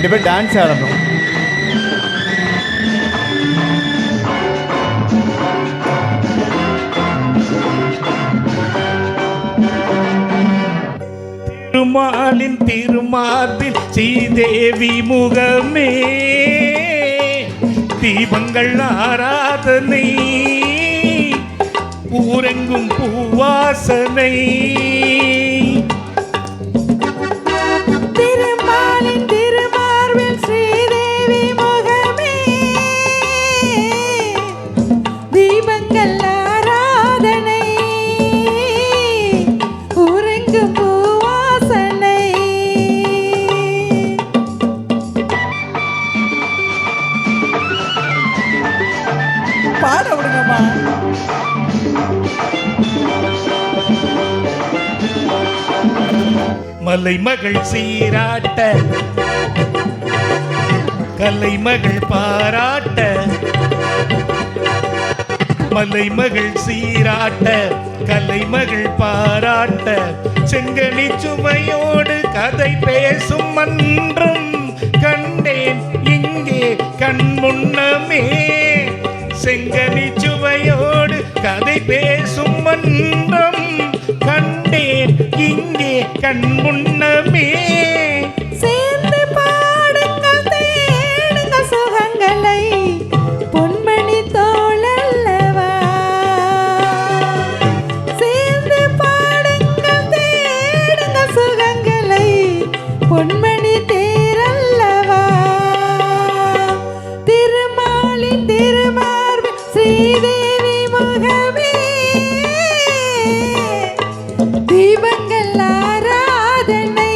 2 பேர் டான்ஸ் ஆடணும். திருமாலின் திருமார்பில் ஸ்ரீதேவி முகமே தீபங்கள் ஆராதனை ஊரெங்கும் பூவாசனை. திருமாலின் திருமார்பில் ஸ்ரீதேவி முகமே தீபங்கள் ஆராதனை ஊரெங்கும் பூவாசனை. பாட விடுங்கம்மா. மலைமகள் சீராட்ட கலைமகள் பாராட்ட மலைமகள் சீராட்ட கலைமகள் பாராட்ட செங்கனி சுவையோடு கதை பேசும் மன்றம் கண்டேன் இங்கே கண் முன்னமே. செங்கனி சுவையோடு கதை பேசும் மன்றம் கண்டேன் இங்கே கண் முன்னமே. சேர்ந்து பாடுங்கள் தேடுங்க சுகங்களை பொன்மணி தோளல்லவா. சேர்ந்து பாடுங்கள் தேடுங்க சுகங்களை பொன்மணி தேரல்லவா. திருமாலின் திருமார்பு ஸ்ரீதேவி முகமே தீபங்கள் ஆராதனை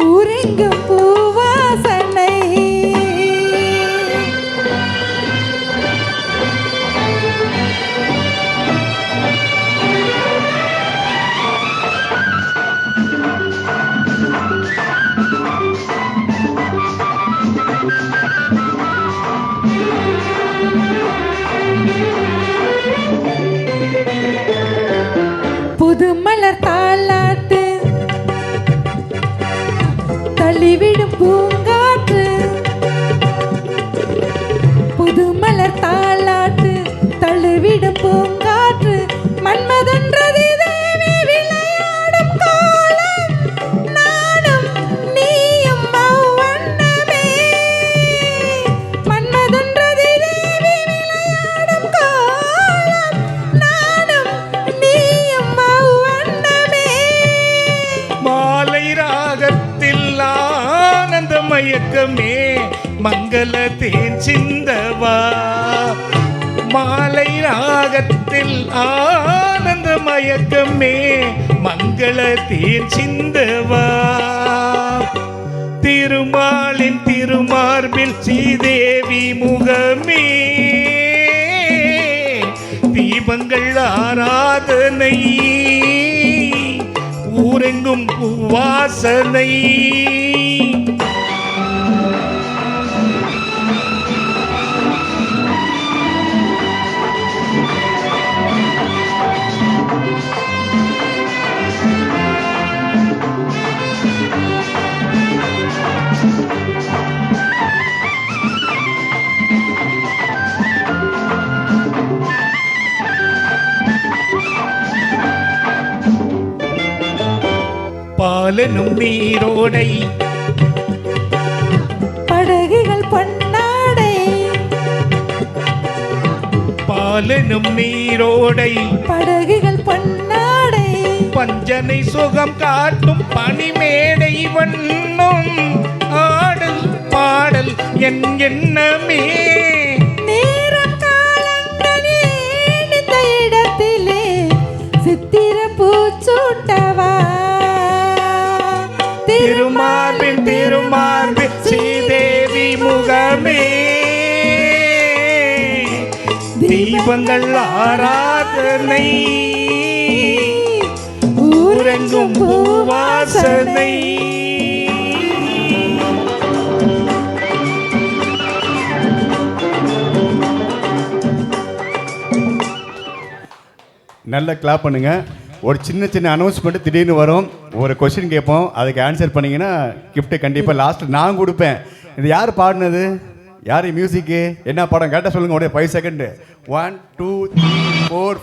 ஊரெங்கும் பூவாசனை. புது மலர் தாலாட்டு தள்ளிவிடும் பூங்காற்று. புது மலர் தாலாட்டு தள்ளிவிடும் பூங்காற்று மன்மதன்றதி தேவி விளையாடும் கோலம் நானும் நீயும் அவ்வண்ணமே. மன்மதன்றதி தேவி விளையாடும் கோலம் நானும் நீயும் அவ்வண்ணமே. மாலை ராகத்தில் ஆனந்த மயக்கமே மங்கள தேன் சிந்தவா. மாலை ராகத்தில் ஆனந்த மயக்கமே மங்கள தேன் சிந்தவா. திருமாலின் திருமார்பில் ஸ்ரீதேவி முகமே தீபங்கள் ஆராதனை ஊரெங்கும் பூவாசனை. பாலனும் நீரோடை படகுகள் பொன்னாடை. பாலனும் நீரோடை படகுகள் பொன்னாடை. பஞ்சனை சுகம் காட்டும் பனிமேடை வண்ணம் ஆடல் பாடல் என் எண்ணமே. நேரம் காலங்கள் ஏனித்த இடத்திலே சித்திர பூச்சூட்டவா. திருமார்பின் திருமார்பில் ஸ்ரீதேவி முகமே தீபங்கள் ஆராதனை ஊரெங்கும் பூவாசனை. நல்ல கிளாப் பண்ணுங்க. ஒரு சின்ன சின்ன அனௌன்ஸ்மெண்ட் திடீர்னு வரும். ஒரு கொஸ்டின் கேட்போம், அதுக்கு ஆன்சர் பண்ணீங்கன்னா கிஃப்ட்டு கண்டிப்பாக லாஸ்ட் நான் கொடுப்பேன். இது யார் பாடினது, யார் மியூசிக்கு, என்ன படம் கேட்டால் சொல்லுங்கள். உடனே 5 செகண்டு. 1 2 3 4